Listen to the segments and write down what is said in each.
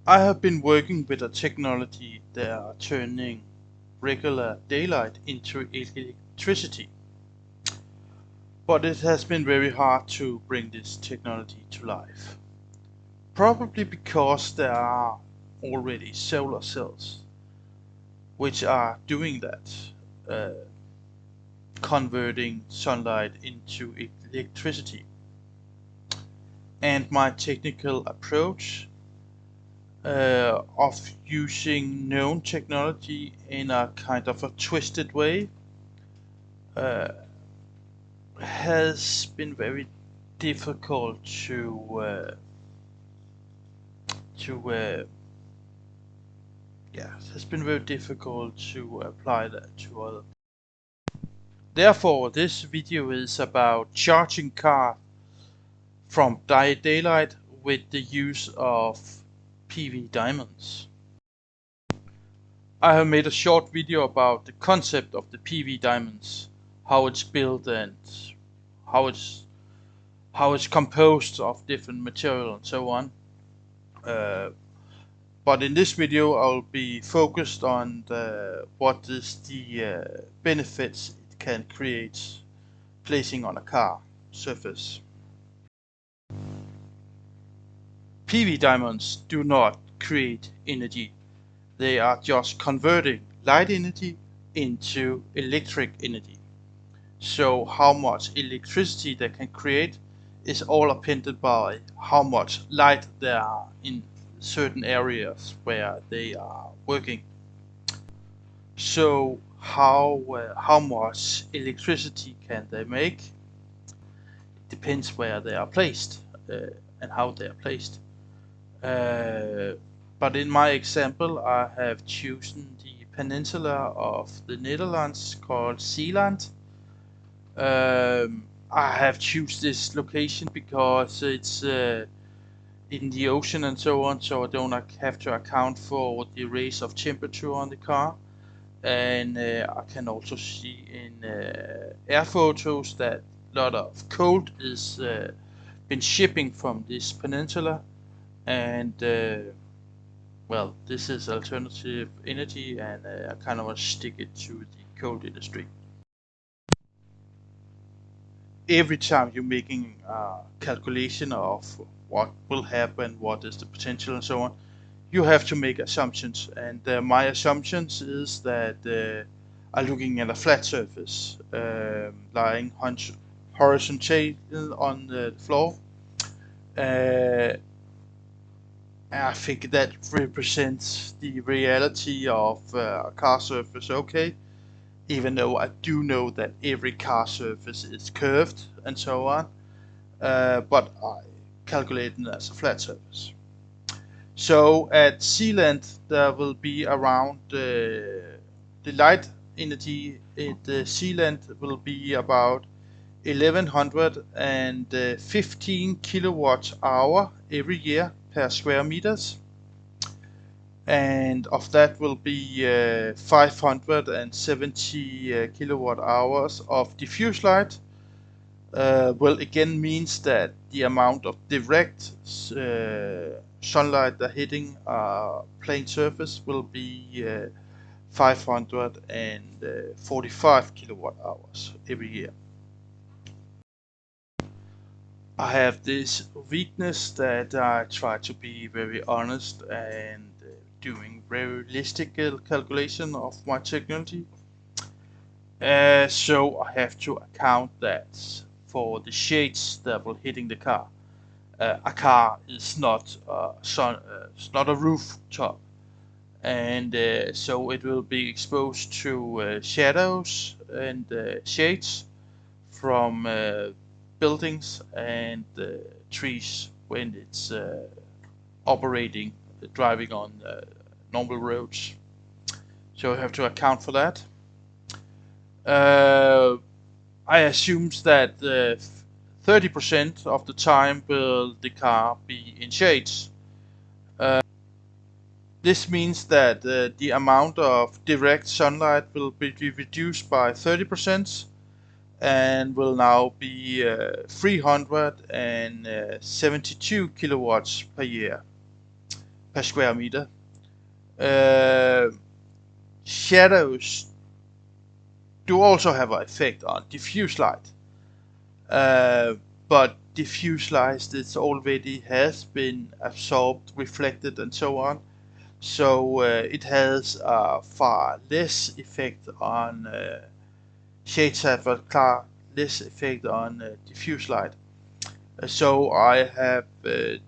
I have been working with a technology that are turning regular daylight into electricity, but it has been very hard to bring this technology to life. Probably because there are already solar cells which are doing that, uh, converting sunlight into electricity. And my technical approach of using known technology in a kind of a twisted way uh, has been very difficult to yeah, it has been very difficult to apply that to other. Therefore, this video is about charging car from daylight with the use of PV diamonds. I have made a short video about the concept of the PV diamonds, how it's built and how it's how it's composed of different material and so on. Uh, but in this video, I'll be focused on what is the benefits it can create placing on a car surface. PV diamonds do not create energy. They are just converting light energy into electric energy. So how much electricity they can create is all dependent by how much light there are in certain areas where they are working. So how much electricity can they make? It depends where they are placed and how they are placed. But in my example, I have chosen the peninsula of the Netherlands called Zeeland. I have choose this location because it's in the ocean and so on, so I don't have to account for the rise of temperature on the car. And I can also see in air photos that a lot of cold is been shipping from this peninsula, and well, this is alternative energy, and I kind of want to stick it to the coal industry. Every time you're making a calculation of what will happen, what is the potential, and so on, you have to make assumptions. And my assumptions is that I'm looking at a flat surface lying horizontal on the floor. Uh, I think that represents the reality of a car surface, okay? Even though I do know that every car surface is curved and so on, but I calculate it as a flat surface. So at Zealand there will be around the light energy at Zealand will be about 1115 kilowatt hour every year per square meters, and of that will be 570 kilowatt hours of diffuse light. Well, again means that the amount of direct sunlight that hitting a plane surface will be 545 kilowatt hours every year. I have this weakness that I try to be very honest and doing realistic calculation of my technology. So I have to account that for the shades that will hitting the car. A car is not it's not a rooftop, and so it will be exposed to shadows and shades from buildings and trees when it's operating, driving on normal roads. So I have to account for that. Uh, I assume that 30% of the time will the car be in shades. This means that the amount of direct sunlight will be reduced by 30% and will now be 372 kilowatts per year. per square meter. Shadows do also have an effect on diffuse light, but diffuse light that already has been absorbed, reflected, and so on. So it has a far less effect on shades have a far less effect on diffuse light. So I have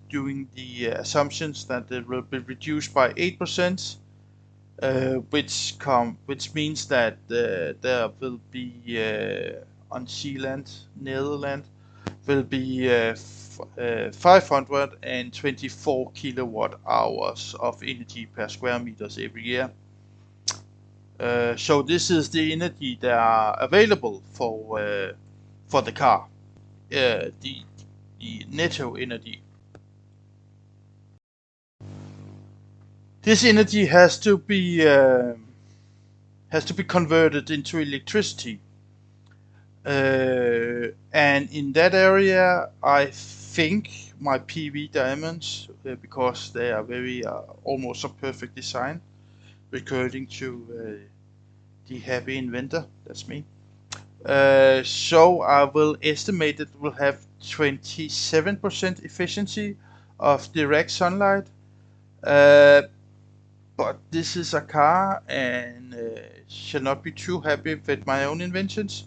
doing the assumptions that it will be reduced by 8%, which means that there will be on Zealand, Netherlands, will be 524 kilowatt hours of energy per square meters every year. So this is the energy that are available for the car, the netto energy. This energy has to be converted into electricity, and in that area, I think my PV diamonds, because they are very almost a perfect design, according to the happy inventor, that's me. So I will estimate it will have 27% efficiency of direct sunlight. But this is a car and shall not be too happy with my own inventions.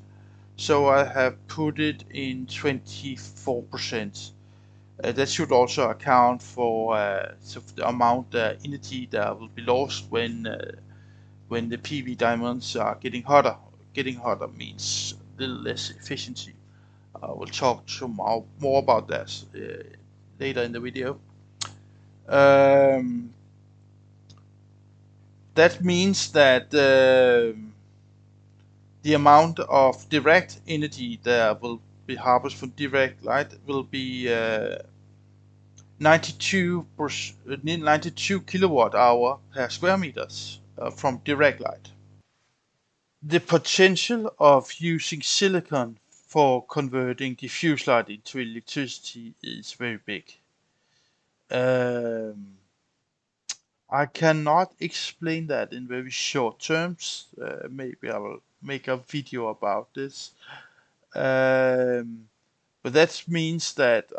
So I have put it in 24%. That should also account for the amount of energy that will be lost when the PV diamonds are getting hotter. Getting hotter means a little less efficiency. I will talk more about that later in the video. That means that the amount of direct energy that will be harvested from direct light will be 92 kilowatt hour per square meters from direct light. The potential of using silicon for converting diffuse light into electricity is very big. I cannot explain that in very short terms. Maybe I will make a video about this. But that means that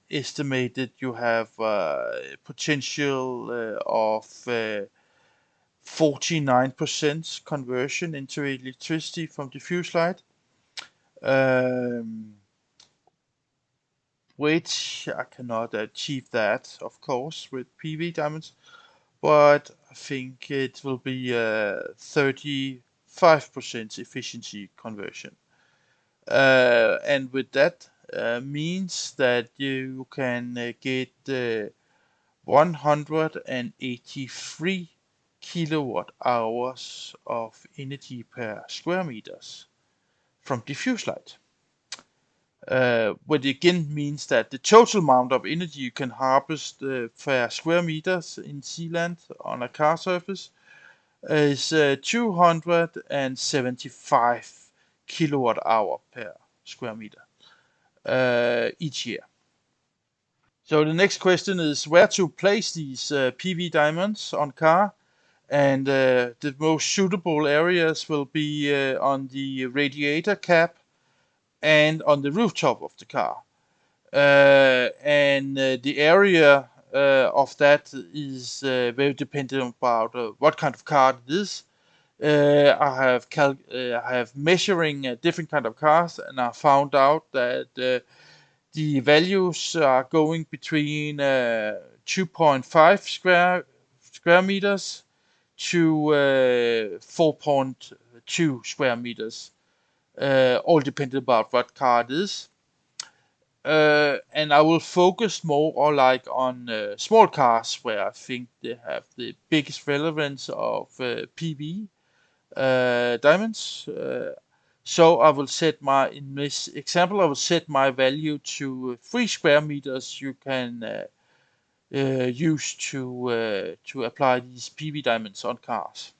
estimated you have potential of 49% conversion into electricity from diffuse light, which I cannot achieve that, of course, with PV diamonds, but I think it will be 35% efficiency conversion. And with that means that you can get 183 kilowatt hours of energy per square meters from diffuse light. Which again means that the total amount of energy you can harvest per square meters in Zealand on a car surface is 275 kilowatt hour per square meter each year. So the next question is where to place these PV diamonds on car, and the most suitable areas will be on the radiator cap and on the rooftop of the car. And the area of that is very dependent about what kind of car it is. I have measuring different kind of cars, and I found out that the values are going between 2.5 square meters to 4.2 square meters, all dependent about what car it is. And I will focus more on small cars where I think they have the biggest relevance of PV diamonds. So I will set in this example, I will set my value to 3 square meters you can use to apply these PV diamonds on cars.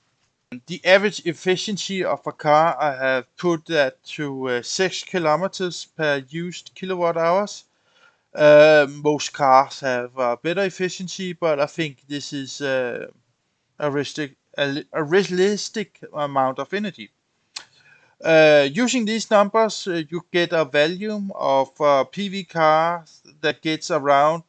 The average efficiency of a car, I have put that to 6 kilometers per used kilowatt hours. Most cars have better efficiency, but I think this is a realistic amount of energy. Using these numbers, you get a volume of PV cars that gets around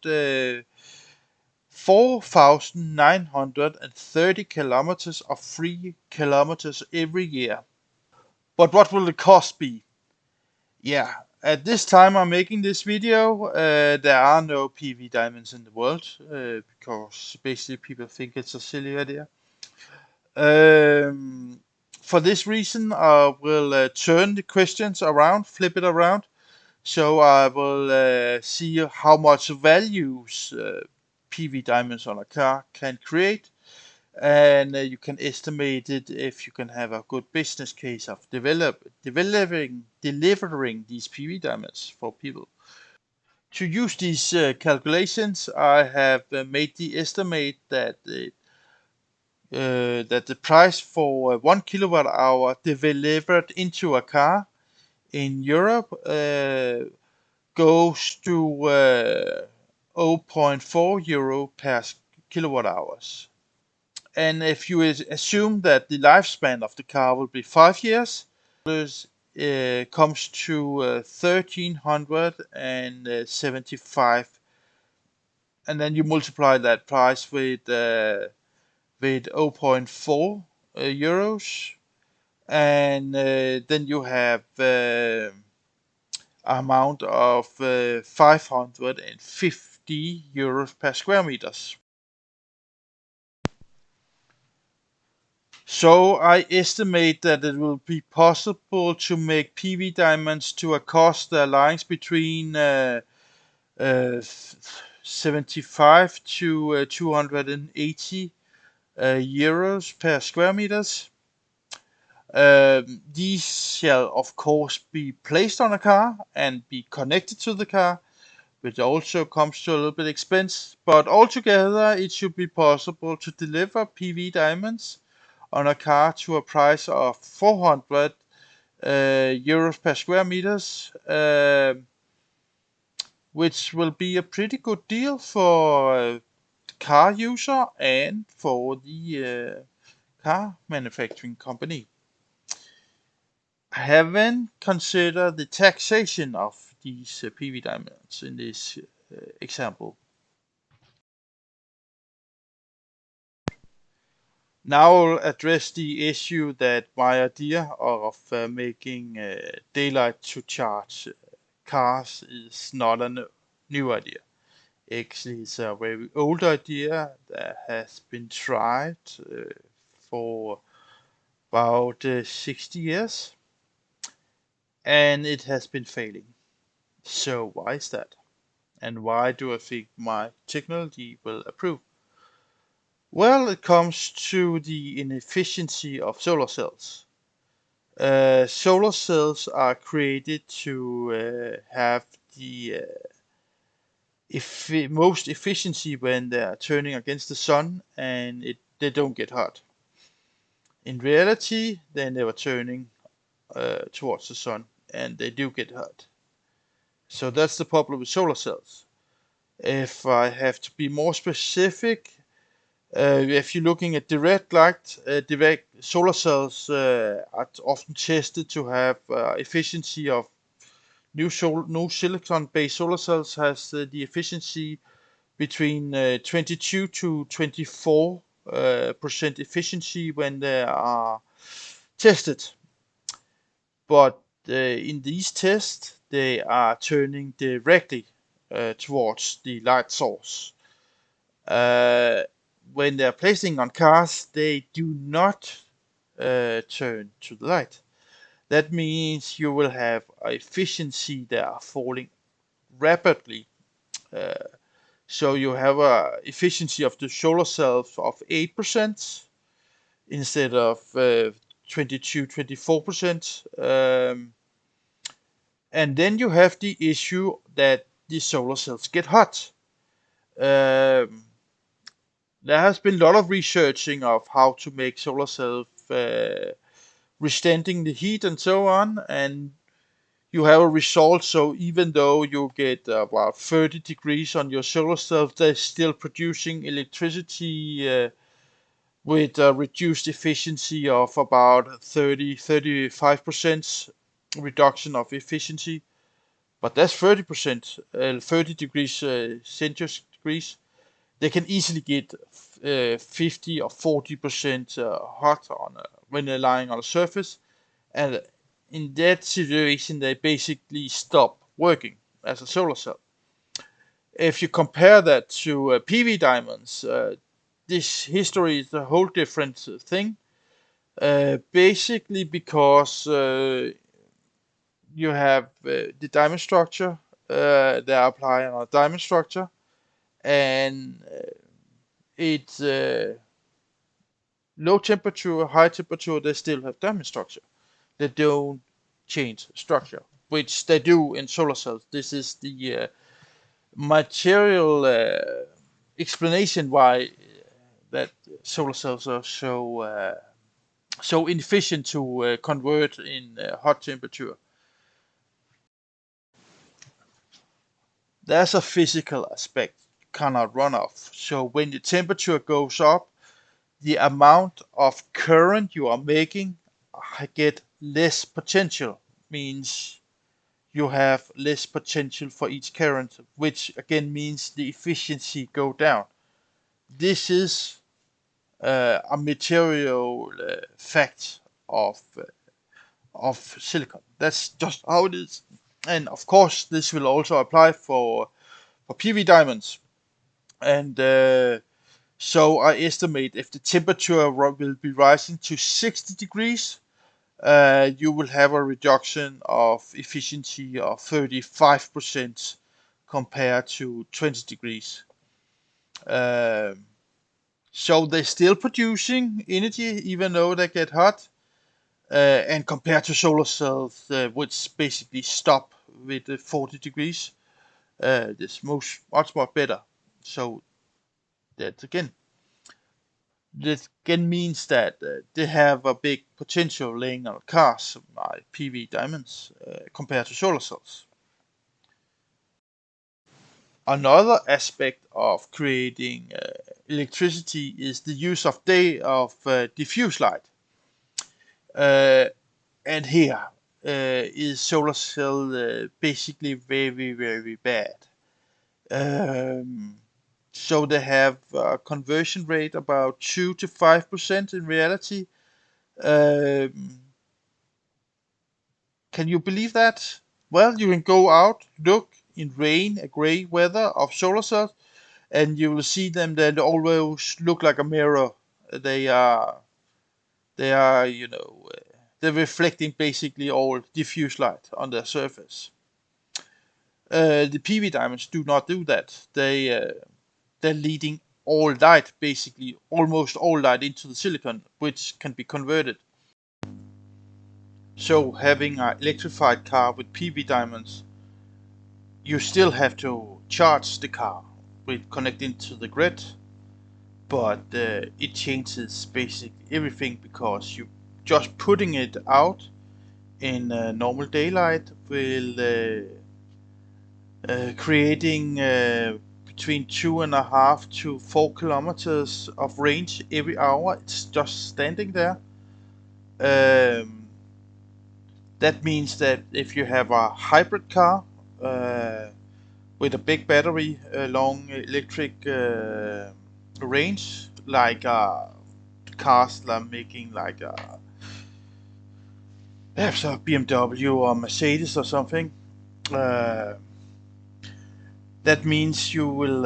4,930 kilometers of free kilometers every year. But what will the cost be? Yeah, at this time I'm making this video, there are no PV diamonds in the world, because basically people think it's a silly idea. For this reason, I will turn the questions around, flip it around. So I will see how much values PV diamonds on a car can create, and you can estimate it if you can have a good business case of delivering these PV diamonds for people. To use these calculations, I have made the estimate that the price for 1 kWh delivered into a car in Europe goes to 0.4 euro per kilowatt hours. And if you assume that the lifespan of the car will be 5 years, this comes to 1,375, and then you multiply that price with 0.4 euros, and then you have amount of 550 euros per square meters. So I estimate that it will be possible to make PV diamonds to a cost that lies between 75 to 280 euros per square meters. These shall of course be placed on a car and be connected to the car, which also comes to a little bit expense, but altogether it should be possible to deliver PV diamonds on a car to a price of 400 euros per square meters, which will be a pretty good deal for the car user and for the car manufacturing company. I haven't considered the taxation of these PV diamonds in this example. Now I'll address the issue that my idea of making daylight to charge cars is not a new idea. Actually, it's a very old idea that has been tried for about 60 years, and it has been failing. So why is that? And why do I think my technology will improve? Well, it comes to the inefficiency of solar cells. Solar cells are created to have the most efficiency when they are turning against the sun and they don't get hot. In reality, they're never turning towards the sun and they do get hot. So that's the problem with solar cells. If I have to be more specific, if you're looking at direct light, direct solar cells are often tested to have efficiency of new silicon-based solar cells has the efficiency between 22 to 24% efficiency when they are tested. But in these tests, they are turning directly towards the light source. When they're placing on cars, they do not turn to the light. That means you will have efficiency that are falling rapidly. So you have a efficiency of the solar cells of 8% instead of 24%. And then you have the issue that the solar cells get hot. There has been a lot of researching of how to make solar cells withstanding the heat and so on, and you have a result. So even though you get about 30 degrees on your solar cells, they're still producing electricity with a reduced efficiency of about 35% reduction of efficiency. But that's 30%, 30 degrees Celsius degrees. They can easily get 50 or 40% hot when they're lying on a surface, and in that situation they basically stop working as a solar cell. If you compare that to PV diamonds, this history is a whole different thing. Basically, because you have the diamond structure, they apply on a diamond structure, and it's low temperature, high temperature, they still have diamond structure. They don't change structure, which they do in solar cells. This is the material explanation why that solar cells are so inefficient to convert in hot temperature. There's a physical aspect you cannot run off. So when the temperature goes up, the amount of current you are making get less potential, means you have less potential for each current, which again means the efficiency go down. This is a material fact of silicon. That's just how it is. And of course, this will also apply for PV diamonds. And so I estimate if the temperature will be rising to 60 degrees, you will have a reduction of efficiency of 35% compared to 20 degrees. Um, so they're still producing energy even though they get hot. And compared to solar cells, which basically stop with 40 degrees, this much more better. So that again means that they have a big potential laying on cars by PV diamonds compared to solar cells. Another aspect of creating electricity is the use of diffuse light. Uh, and here is solar cell basically very, very bad. Um, so they have a conversion rate about 2 to 5% in reality. Um, can you believe that? Well, you can go out, look in rain, a gray weather of solar cells, and you will see them. They always look like a mirror. They are, they're reflecting basically all diffuse light on their surface. The PV diamonds do not do that. They're leading all light, basically almost all light, into the silicon, which can be converted. So having an electrified car with PV diamonds, you still have to charge the car with connecting to the grid, but it changes basically everything, because you just putting it out in normal daylight will creating between 2.5 to 4 kilometers of range every hour. It's just standing there. Um, that means that if you have a hybrid car with a big battery, long electric range, like cars that are making like perhaps a BMW or Mercedes or something, uh, that means you will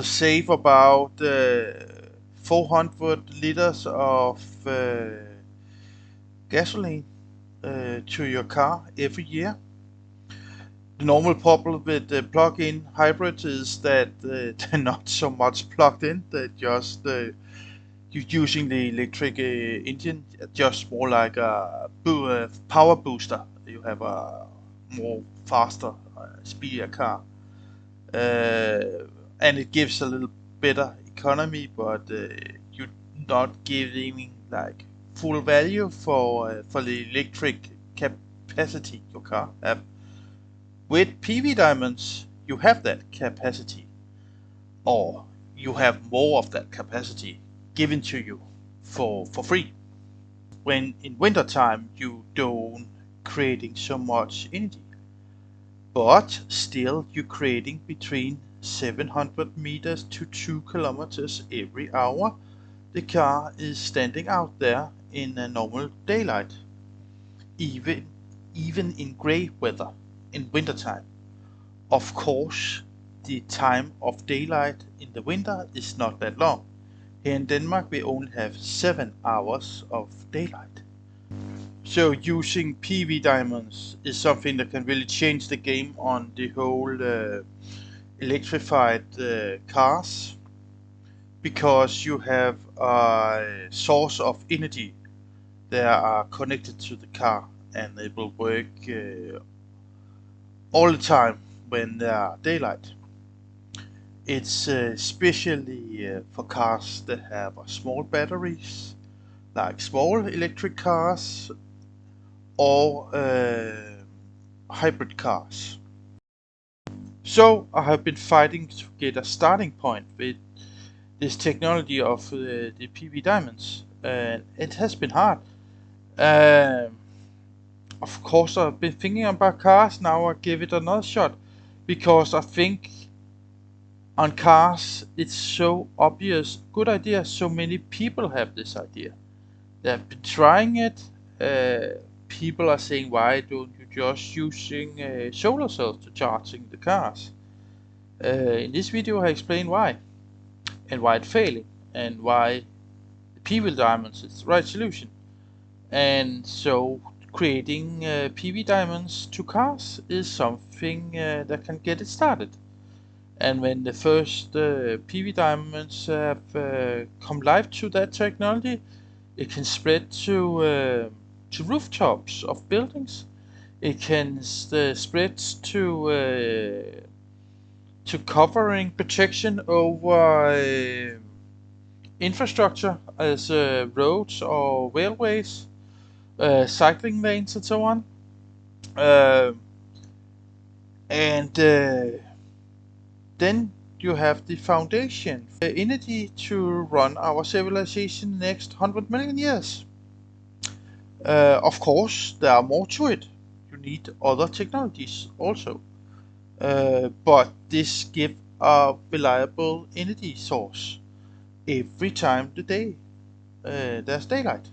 save about 400 liters of gasoline to your car every year. The normal problem with the plug-in hybrids is that they're not so much plugged in. They're just you're using the electric engine, just more like a power booster. You have a more faster, speedier car. And it gives a little better economy, but you're not giving like full value for the electric capacity your car have. With PV diamonds, you have that capacity, or you have more of that capacity given to you for free. When in wintertime you don't creating so much energy, but still you're creating between 700 meters to 2 kilometers every hour. The car is standing out there in a normal daylight, even in gray weather in wintertime. Of course, the time of daylight in the winter is not that long. Here in Denmark we only have 7 hours of daylight. So using PV diamonds is something that can really change the game on the whole electrified cars, because you have a source of energy that are connected to the car, and it will work all the time when there are daylight. It's especially for cars that have small batteries, like small electric cars or hybrid cars. So I have been fighting to get a starting point with this technology of the PV diamonds, and it has been hard. Um, of course, I've been thinking about cars. Now I give it another shot, because I think on cars it's so obvious, good idea. So many people have this idea. They have been trying it. People are saying, why don't you just using solar cells to charging the cars? In this video I explain why, and why it's failing, and why the PV diamonds is the right solution. And so creating PV diamonds to cars is something that can get it started. And when the first PV diamonds have come live to that technology, it can spread to rooftops of buildings. It can spread to covering protection over infrastructure as roads or railways, cycling lanes, and so on. And then you have the foundation for energy to run our civilization next 100 million years. Of course, there are more to it. You need other technologies also. But this gives a reliable energy source every time the day there's daylight.